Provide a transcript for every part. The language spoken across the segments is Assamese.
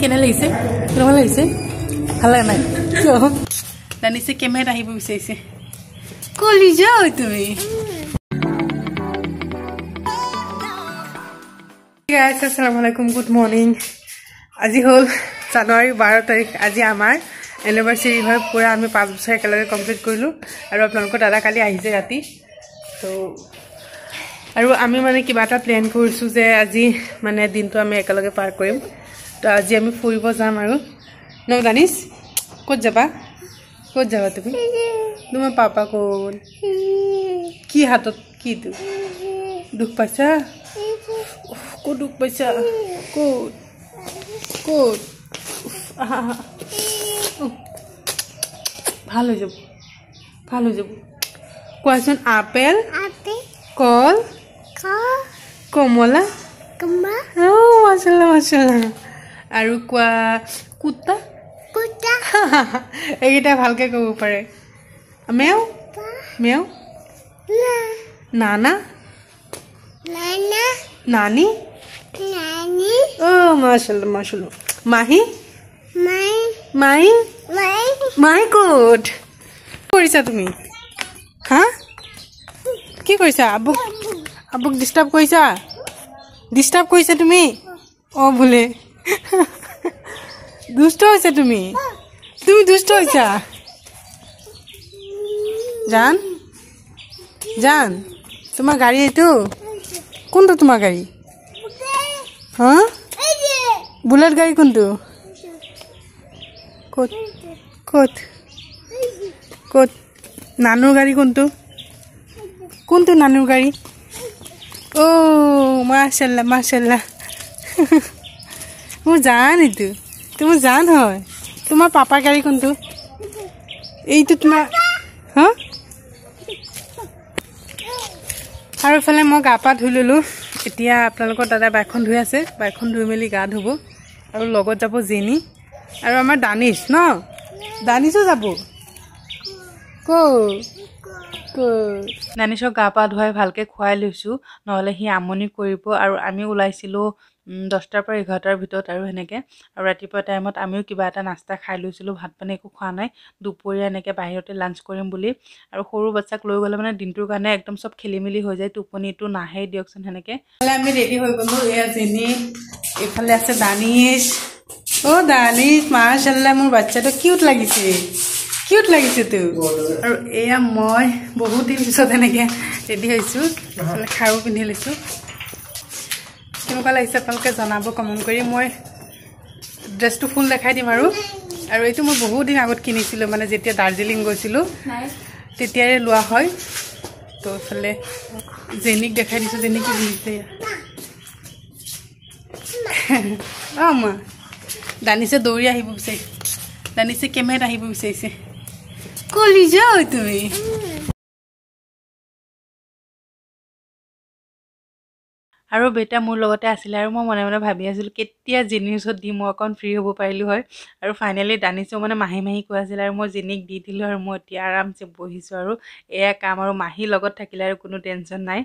কেনে লাগিছে কেনেকুৱা লাগিছে ভাল লাগা নাই কিয় দানিছে কেমেৰাত আহিব বিচাৰিছে কলি যাও তুমি guys assalamualaikum good morning আজি হল জানুৱাৰী 12 তাৰিখ আজি আমাৰ এনিভাৰ্সাৰী হয় পুৰা আমি 5 বছৰ একেলগে কমপ্লিট কৰিলো আৰু আপোনালোকৰ দাদা কালি আহিছে ৰাতি তো আৰু আমি মানে কিবা এটা প্ল্যান কৰিছো যে আজি মানে দিনটো আমি একেলগে পাৰ কৰিম তো আজি আমি ফুৰিব যাম আৰু ন দানিছ ক'ত যাবা তুমি তোমাৰ পাপা কোন কি হাতত কি তো দুখ পাইছা ক'ত দুখ পাইছা ক'ত ভাল হৈ যাব কোৱাচোন আপেল কল কমলা মাছাল্লাহ আৰু কোৱা কুত্তা এইকেইটা ভালকে ক'ব পাৰে মেও নানা নানি মাশাল্লাহ মাহি মাই ক'ত কৰিছা তুমি হা কি কৰিছা আবুক ডিস্টাৰ্ব কৰিছা তুমি ও ভুলে দুষ্ট হৈছা তুমি দুষ্ট হৈছা জান তোমাৰ গাড়ী এইটো কোনটো তোমাৰ গাড়ী হা বুলেট গাড়ী কোনটো ক'ত নানুৰ গাড়ী কোনটো নানুৰ গাড়ী ও মাশাল্লাহ মোৰ জান এইটো তোমাৰ জান হয় তোমাৰ পাপাৰ গাড়ী কোনটো এইটো তোমাৰ হা আৰু ইফালে মই গা পা ধুই ললো এতিয়া আপোনালোকৰ দাদা বাইকখন ধুই আছে বাইকখন ধুই মেলি গা ধুব আৰু লগত যাব জেনি আৰু আমাৰ দানিছো যাব দানিছক গা পা ধুৱাই ভালকে খুৱাই লৈছো নহলে সি আমনি কৰিব আৰু আমি ওলাইছিলো 10টাৰ পৰা 11টাৰ ভিতৰত আৰু হেনেকে আৰু ৰাতিপুৱা টাইমত আমিও কিবা এটা নাস্তা খাই লৈছিলো ভাত পানী একো খোৱা নাই দুপৰীয়া এনেকে বাহিৰতে লাঞ্চ কৰিম বুলি আৰু সৰু বাচ্চাক লৈ গলে মানে দিনটোৰ কাৰণে একদম সব খেলিমেলি হৈ যায় টোপনিটো নাহে দিয়কচোন হেনেকে আমি ৰেডি হৈ গলো এয়া জেনি এফালে আছে দানিছ দানিছ মাশাল্লাহ মোৰ বাচ্চাটো কিউট লাগিছে তো আৰু এয়া মই বহুত দিন পিছত এনেকে ৰেডি হৈছো খাৰু পিন্ধি লৈছো কেনেকুৱা লাগিছে আপোনালোকে জনাব কমেন্ট কৰি মই ড্ৰেছটো ফুল দেখাই দিম আৰু এইটো মই বহুত দিন আগত কিনিছিলো মানে যেতিয়া দাৰ্জিলিং গৈছিলো তেতিয়াৰে লোৱা হয় তো এফালে জেনিক দেখাই দিছো জেনি কি পিন্ধিছে মা দানিছে দৌৰি আহিব বিচাৰিছে দানিছে কেমেৰাত আহিব বিচাৰিছে কলি যাও তুমি আৰু বেটা মোৰ লগতে আছিল আৰু মই মনে মনে ভাবি আছিলো কেতিয়া জেনিৰ ওচৰত দি মই অকণ ফ্ৰী হ'ব পাৰিলো হয় আৰু ফাইনালি দানিছো মানে মাহি কৈ আছিল আৰু মই জেনিক দি দিলো আৰু মই এতিয়া আৰামছে বহিছো আৰু এয়া কাম আৰু মাহি লগত থাকিলে আৰু কোনো টেনচন নাই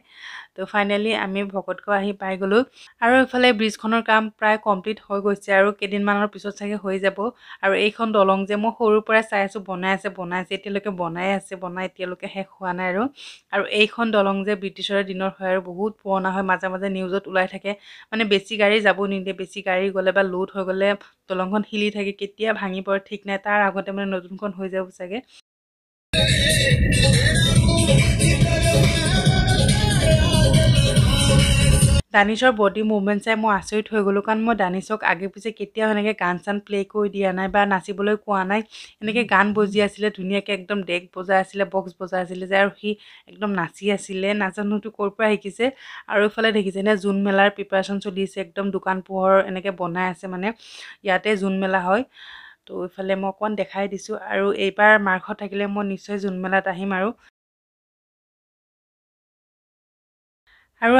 তো ফাইনালি আমি ভকতক আহি পাই গলো আৰু ইফালে ব্ৰিজখনৰ কাম প্ৰায় কমপ্লিট হৈ গৈছে আৰু কেইদিনমানৰ পিছত চাগে হৈ যাব আৰু এইখন দলং যে মই সৰুৰ পৰা চাই আছো বনাই আছে এতিয়ালৈকে বনাই এতিয়ালৈকে শেষ হোৱা নাই আৰু এইখন দলং যে ব্ৰিটিছৰ দিনৰ হয় আৰু বহুত পুৰণা হয় মাজে নিউজত ওলাই থাকে মানে বেছি গাড়ী যাব নিদিয়ে বেছি গাড়ী গলে বা লোড হৈ গলে দলংখন হিলি থাকে কেতিয়া ভাঙি পৰে ঠিক নাই তাৰ আগতে মানে নতুনখন হৈ যাব চাগে দানিছৰ বডি মুভমেন্ট চাই মই আচৰিত হৈ গলো কাৰণ মই দানিছক আগে পিছে কেতিয়াও এনেকে গান চান প্লে কৰি দিয়া নাই বা নাচিবলৈ কোৱা নাই এনেকে গান বজি আছিলে ধুনীয়াকে একদম ডেক বজাই আছিলে বক্স বজাই আছিলে যে আৰু সি একদম নাচি আছিলে নাজানোটো ক'ৰ পৰা শিকিছে আৰু ইফালে দেখিছে নে জুন মেলাৰ প্ৰিপাৰেচন চলি আছে একদম দোকান পোহৰ এনেকে বনাই আছে মানে ইয়াতে জুন মেলা হয় তো ইফালে মই অকণ দেখাই দিছো আৰু এইবাৰ মাৰ্ঘত থাকিলে মই নিশ্চয় জুন মেলাত আহিম আৰু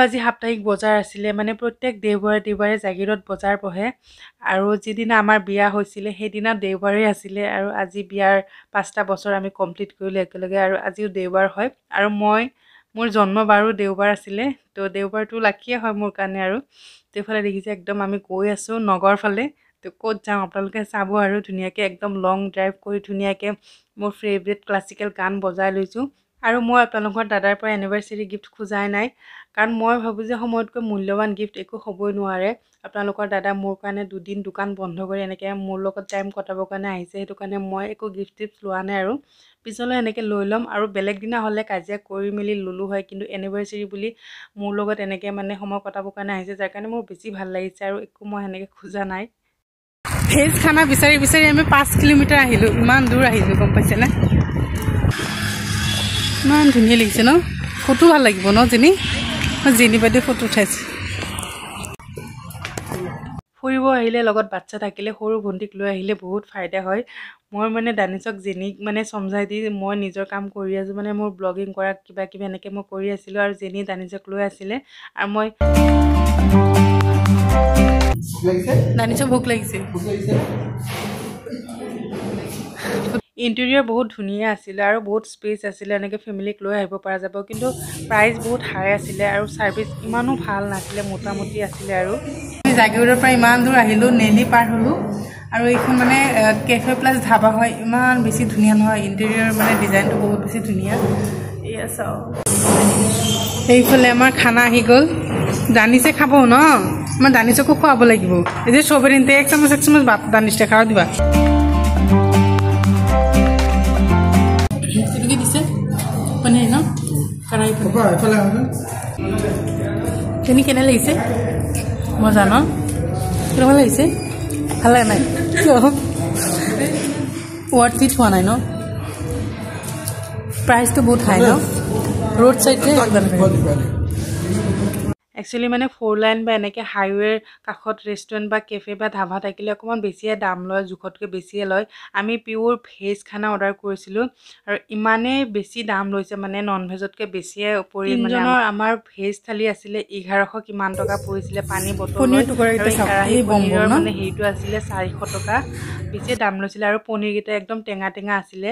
আজি সাপ্তাহিক বজাৰ আছিলে মানে প্ৰত্যেক দেওবাৰে জাগিৰত বজাৰ বহে আৰু যিদিনা আমাৰ বিয়া হৈছিলে সেইদিনা দেওবাৰে আছিলে আৰু আজি বিয়াৰ 5টা বছৰ আমি কমপ্লিট কৰিলো একেলগে আৰু আজিও দেওবাৰ হয় আৰু মোৰ জন্মবাৰো দেওবাৰ আছিলে তো দেওবাৰটো লাকিয়ে হয় মোৰ কাৰণে আৰু তেফালে দেখিছে একদম আমি গৈ আছো নগৰ ফালে তো ক'ত যাওঁ আপোনালোকে চাব আৰু ধুনীয়াকৈ একদম লং ড্ৰাইভ কৰি ধুনীয়াকৈ মোৰ ফেভৰেট ক্লাছিকেল গান বজাই লৈছোঁ আৰু মই আপোনালোকৰ দাদাৰ পৰা এনিভাৰ্চাৰী গিফ্ট খোজাই নাই কাৰণ মই ভাবোঁ যে সময়তকৈ মূল্যৱান গিফ্ট একো হ'বই নোৱাৰে আপোনালোকৰ দাদা মোৰ কাৰণে 2 দিন দোকান বন্ধ কৰি এনেকৈ মোৰ লগত টাইম কটাবৰ কাৰণে আহিছে সেইটো কাৰণে মই একো গিফ্ট লোৱা নাই আৰু পিছলৈ এনেকৈ লৈ ল'ম আৰু বেলেগ দিনা হ'লে কাজিয়া কৰি মেলি ল'লোঁ হয় কিন্তু এনিভাৰ্চাৰী বুলি মোৰ লগত এনেকৈ মানে সময় কটাবৰ কাৰণে আহিছে যাৰ কাৰণে মোৰ বেছি ভাল লাগিছে আৰু একো মই সেনেকৈ খোজা নাই ভেজ খানা বিচাৰি বিচাৰি আমি 5 কিলোমিটাৰ আহিলোঁ ইমান দূৰ আহিলোঁ গম পাইছেনে ইমান ধুনীয়া লাগিছে ন ফটো ভাল লাগিব ন যেনি মই যেনি বাইদেউ ফটো উঠাইছোঁ ফুৰিব আহিলে লগত বাচ্চা থাকিলে সৰু ভণ্টিক লৈ আহিলে বহুত ফাইদা হয় মই মানে দানিছক যেনিক মানে সমজাই দি মই নিজৰ কাম কৰি আছোঁ মানে মোৰ ব্লগিং কৰা কিবা কিবি এনেকৈ মই কৰি আছিলোঁ আৰু যেনি দানিছক লৈ আছিলে আৰু মই দানিছক ভোক লাগিছে ইণ্টেৰিয়ৰ বহুত ধুনীয়া আছিলে আৰু বহুত স্পেচ আছিলে এনেকৈ ফেমিলিক লৈ আহিব পৰা যাব কিন্তু প্ৰাইচ বহুত হাই আছিলে আৰু ছাৰ্ভিচ ইমানো ভাল নাছিলে মোটামুটি আছিলে আৰু জাগিৰোডৰ পৰা ইমান দূৰ আহিলোঁ নেলি পাৰ হ'লোঁ আৰু এইখন মানে কেফে প্লাছ ধাবা হয় ইমান বেছি ধুনীয়া নহয় ইণ্টেৰিয়ৰ মানে ডিজাইনটো বহুত বেছি ধুনীয়া এয়া চাওঁ এইফালে আমাৰ খানা আহি গ'ল দানিছে খাব ন আমাৰ দানিছকো খুৱাব লাগিব এই যে চবেৰিনতে এক চামুচ দানিছে খাওঁ দিবা দিছে পনীৰ ন কাঢ়াই কেনে কেনে লাগিছে মজা ন কেনেকুৱা লাগিছে ভাল লাগে নাই ৱাৰ্ড ইট হোৱা নাই ন প্ৰাইচটো বহুত হাই ন ৰোড চাইডে একচুৱেলি মানে 4 লাইন বা এনেকৈ হাইৱেৰ কাষত ৰেষ্টুৰেণ্ট বা কেফে বা ধাবা থাকিলে অকণমান বেছিয়ে দাম লয় জোখতকৈ বেছিয়ে লয় আমি পিয়'ৰ ভেজ খানা অৰ্ডাৰ কৰিছিলোঁ আৰু ইমানেই বেছি দাম লৈছে মানে নন ভেজতকৈ বেছিয়ে পৰিল মানে আমাৰ ভেজ থালি আছিলে 1100 কিমান টকা পৰিছিলে পানী বটল পনীৰৰ মানে হেৰিটো আছিলে 400 টকা বেছিয়ে দাম লৈছিলে আৰু পনীৰকেইটা একদম টেঙা টেঙা আছিলে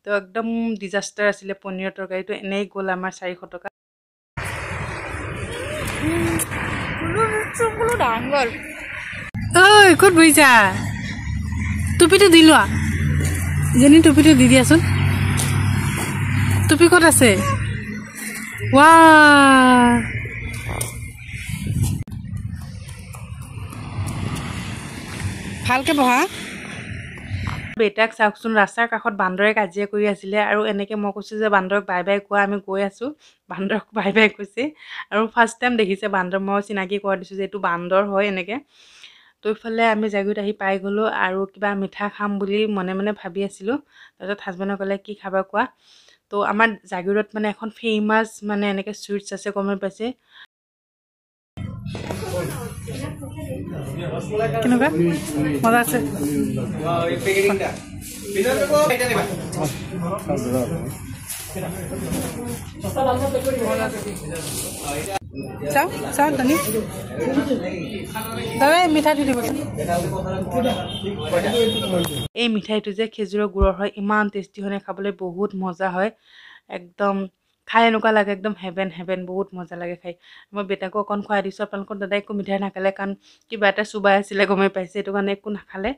তো একদম ডিজাষ্টাৰ আছিলে পনীৰৰ তৰকাৰীটো এনেই গ'ল আমাৰ 400 টকা ঐ ক'ত বহিছা টুপিটো দি লোৱা যেনি টুপিটো দি দিয়াচোন টুপি ক'ত আছে ৱা ভালকে বহা বেটাক চাওকচোন ৰাস্তাৰ কাষত বান্দৰে কাজিয়া কৰি আছিলে আৰু এনেকৈ মই কৈছোঁ যে বান্দৰক বাই বাই কোৱা আমি গৈ আছোঁ বান্দৰক বাই বাই কৈছে আৰু ফাৰ্ষ্ট টাইম দেখিছে বান্দৰ মই চিনাকি কৰা দিছোঁ যে এইটো বান্দৰ হয় এনেকৈ তো ইফালে আমি জাগিৰোড আহি পাই গ'লোঁ আৰু কিবা মিঠা খাম বুলি মনে মনে ভাবি আছিলোঁ তাৰপিছত হাজবেণ্ডে ক'লে কি খাবা কোৱা তো আমাৰ জাগিৰোডত মানে এখন ফেমাছ মানে এনেকৈ চুইটছ আছে গমে পাইছে কেনেকুৱা মজা আছে চাওঁ চাওঁ দানি দাদা মিঠাইটো দিবচোন এই মিঠাইটো যে খেজুৰৰ গুড়ৰ হয় ইমান টেষ্টি হয় খাবলৈ বহুত মজা হয় একদম খাই এনেকুৱা লাগে একদম হেভেন হেভেন বহুত মজা লাগে খাই মই বেটাকো অকণ খুৱাই দিছোঁ আপোনালোকৰ দাদাই একো মিঠাই নাখালে কাৰণ কিবা এটা চুবাই আছিলে গমেই পাইছে সেইটো কাৰণে একো নাখালে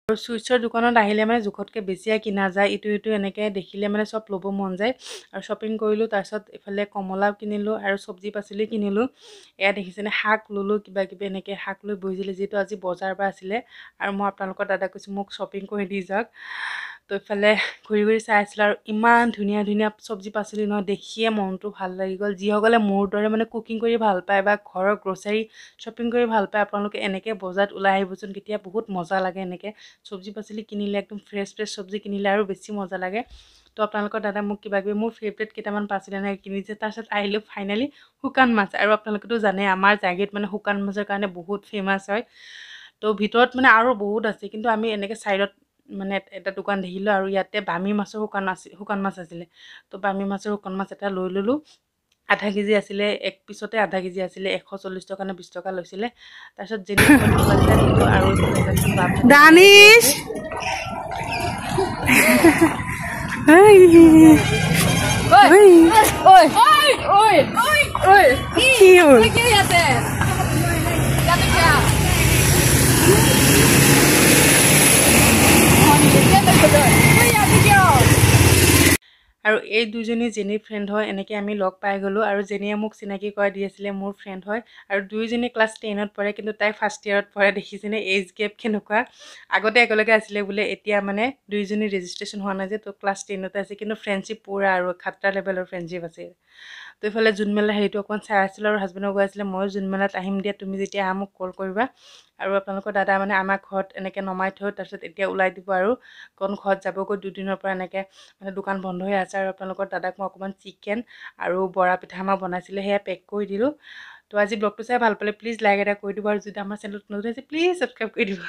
আৰু চুইটছৰ দোকানত আহিলে মানে জোখতকৈ বেছিয়ে কিনা যায় ইটো ইটো এনেকৈ দেখিলে মানে চব ল'ব মন যায় আৰু শ্বপিং কৰিলোঁ তাৰপিছত এইফালে কমলাও কিনিলোঁ আৰু চব্জি পাচলি কিনিলোঁ এয়া দেখিছেনে শাক ল'লোঁ কিবা কিবি এনেকৈ শাক লৈ বহিছিলে যিহেতু আজি বজাৰ পৰা আছিলে আৰু মই আপোনালোকৰ দাদাক কৈছোঁ মোক শ্বপিং কৰি দি যাওক তো ইফালে ঘূৰি ঘূৰি চাই আছিলোঁ আৰু ইমান ধুনীয়া ধুনীয়া চব্জি পাচলি নহয় দেখিয়ে মনটো ভাল লাগি গ'ল যিসকলে মোৰ দৰে মানে কুকিং কৰি ভাল পায় বা ঘৰৰ গ্ৰ'চাৰী শ্বপিং কৰি ভাল পায় আপোনালোকে এনেকৈ বজাৰত ওলাই আহিবচোন কেতিয়া বহুত মজা লাগে এনেকৈ চব্জি পাচলি কিনিলে একদম ফ্ৰেছ ফ্ৰেছ চব্জি কিনিলে আৰু বেছি মজা লাগে তো আপোনালোকৰ দাদা মোক কিবা কিবি মোৰ ফেভৰেট কেইটামান পাচলি এনেকৈ কিনিছে তাৰপিছত আহিলোঁ ফাইনেলি শুকান মাছ আৰু আপোনালোকেতো জানে আমাৰ জাগিৰোড মানে শুকান মাছৰ কাৰণে বহুত ফেমাছ হয় তো ভিতৰত মানে আৰু বহুত আছে কিন্তু আমি এনেকৈ ছাইডত মানে এটা দোকান দেখিলোঁ আৰু ইয়াতে বামী মাছৰ শুকান মাছ আছিলে তো বামী মাছৰ শুকান মাছ এটা লৈ ল'লোঁ আধা কেজি আছিলে এক পিছতে আধা কেজি আছিলে 140 টকা নে 20 টকা লৈছিলে তাৰপিছত যেনি আৰু দানিছ আৰু এই দুজনী যেনি ফ্ৰেণ্ড হয় এনেকৈ আমি লগ পাই গ'লোঁ আৰু যেনিয়ে মোক চিনাকি কৰাই দি আছিলে মোৰ ফ্ৰেণ্ড হয় আৰু দুয়োজনী ক্লাছ 10ত পঢ়ে কিন্তু তাই ফাৰ্ষ্ট ইয়েৰত পঢ়ে দেখিছেনে এইজ গেপ কেনেকুৱা আগতে একেলগে আছিলে বোলে এতিয়া মানে দুয়োজনী ৰেজিষ্ট্ৰেশ্যন হোৱা নাই যে তো ক্লাছ 10তে আছে কিন্তু ফ্ৰেণ্ডশ্বিপ পুৰা আৰু খাট্টা লেভেলৰ ফ্ৰেণ্ডশ্বিপ আছে তো এইফালে জোনমেলা হেৰিটো অকণমান চাই আছিলোঁ আৰু হাজবেণ্ডক কৈ আছিলে ময়ো জোনমেলাত আহিম দিয়া তুমি যেতিয়া আহা মোক কল কৰিবা আৰু আপোনালোকৰ দাদা মানে আমাৰ ঘৰত এনেকৈ নমাই থৈ তাৰপিছত এতিয়া ওলাই দিব আৰু কাৰণ ঘৰত যাবগৈ দুদিনৰ পৰা এনেকৈ মানে দোকান বন্ধ হৈ আছে আৰু আপোনালোকৰ দাদাক মই অকণমান চিকেন আৰু বৰা পিঠা আমাৰ বনাইছিলে সেয়া পেক কৰি দিলোঁ তো আজি ব্লগটো চাই ভাল পালে প্লিজ লাইক এটা কৰি দিব আৰু যদি আমাৰ চেনেলত নতুন আছে প্লিজ ছাবস্ক্ৰাইব কৰি দিব